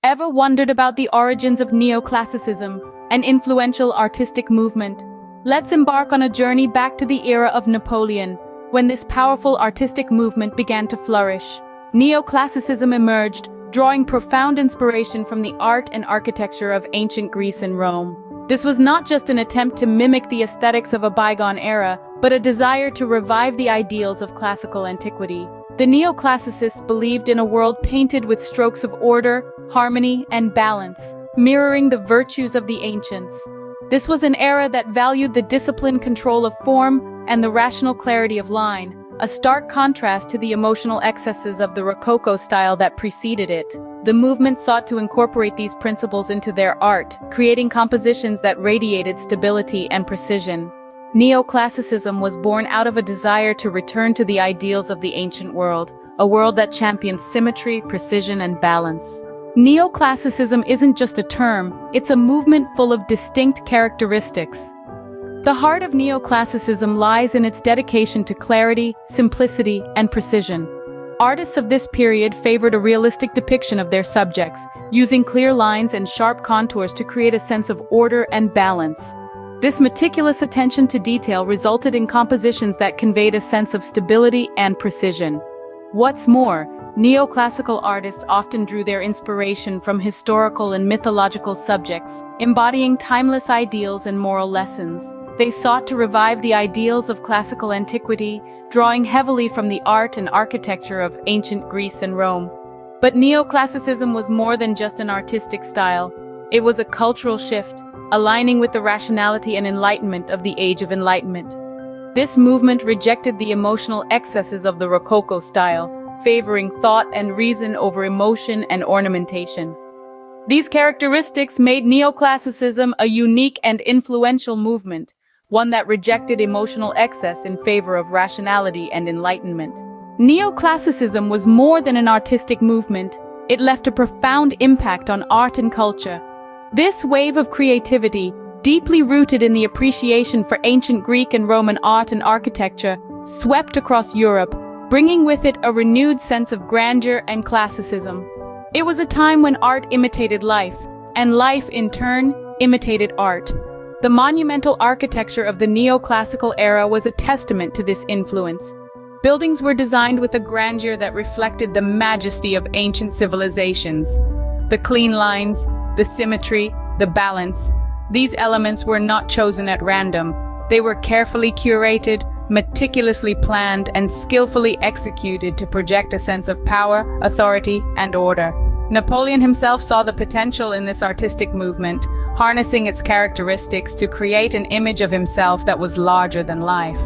Ever wondered about the origins of Neoclassicism, an influential artistic movement? Let's embark on a journey back to the era of Napoleon, when this powerful artistic movement began to flourish. Neoclassicism emerged, drawing profound inspiration from the art and architecture of ancient Greece and Rome. This was not just an attempt to mimic the aesthetics of a bygone era, but a desire to revive the ideals of classical antiquity. The Neoclassicists believed in a world painted with strokes of order, harmony, and balance, mirroring the virtues of the ancients. This was an era that valued the disciplined control of form and the rational clarity of line, a stark contrast to the emotional excesses of the Rococo style that preceded it. The movement sought to incorporate these principles into their art, creating compositions that radiated stability and precision. Neoclassicism was born out of a desire to return to the ideals of the ancient world, a world that championed symmetry, precision, and balance. Neoclassicism isn't just a term, it's a movement full of distinct characteristics. The heart of Neoclassicism lies in its dedication to clarity, simplicity, and precision. Artists of this period favored a realistic depiction of their subjects, using clear lines and sharp contours to create a sense of order and balance. This meticulous attention to detail resulted in compositions that conveyed a sense of stability and precision. What's more, neoclassical artists often drew their inspiration from historical and mythological subjects, embodying timeless ideals and moral lessons. They sought to revive the ideals of classical antiquity, drawing heavily from the art and architecture of ancient Greece and Rome. But neoclassicism was more than just an artistic style. It was a cultural shift, aligning with the rationality and enlightenment of the Age of Enlightenment. This movement rejected the emotional excesses of the Rococo style, favoring thought and reason over emotion and ornamentation. These characteristics made neoclassicism a unique and influential movement, one that rejected emotional excess in favor of rationality and enlightenment. Neoclassicism was more than an artistic movement. It left a profound impact on art and culture. This wave of creativity, deeply rooted in the appreciation for ancient Greek and Roman art and architecture, swept across Europe, bringing with it a renewed sense of grandeur and classicism. It was a time when art imitated life, and life, in turn, imitated art. The monumental architecture of the neoclassical era was a testament to this influence. Buildings were designed with a grandeur that reflected the majesty of ancient civilizations. The clean lines, the symmetry, the balance. These elements were not chosen at random. They were carefully curated, meticulously planned, and skillfully executed to project a sense of power, authority, and order. Napoleon himself saw the potential in this artistic movement, harnessing its characteristics to create an image of himself that was larger than life.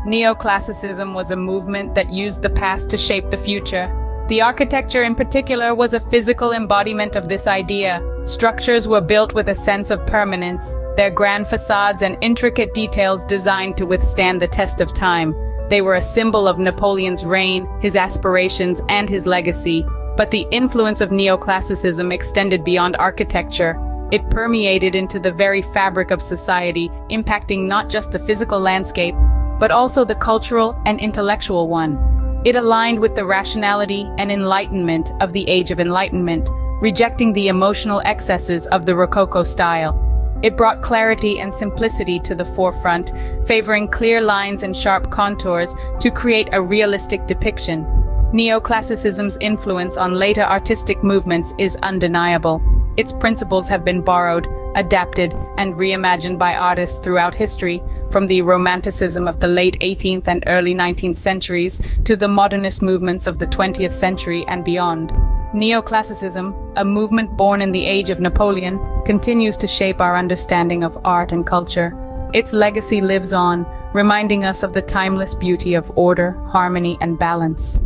Neoclassicism was a movement that used the past to shape the future. The architecture in particular was a physical embodiment of this idea. Structures were built with a sense of permanence, their grand facades and intricate details designed to withstand the test of time. They were a symbol of Napoleon's reign, his aspirations, and his legacy. But the influence of neoclassicism extended beyond architecture. It permeated into the very fabric of society, impacting not just the physical landscape, but also the cultural and intellectual one. It aligned with the rationality and enlightenment of the Age of Enlightenment, rejecting the emotional excesses of the Rococo style. It brought clarity and simplicity to the forefront, favoring clear lines and sharp contours to create a realistic depiction. Neoclassicism's influence on later artistic movements is undeniable. Its principles have been borrowed, adapted, and reimagined by artists throughout history, from the Romanticism of the late 18th and early 19th centuries to the modernist movements of the 20th century and beyond. Neoclassicism, a movement born in the age of Napoleon, continues to shape our understanding of art and culture. Its legacy lives on, reminding us of the timeless beauty of order, harmony, and balance.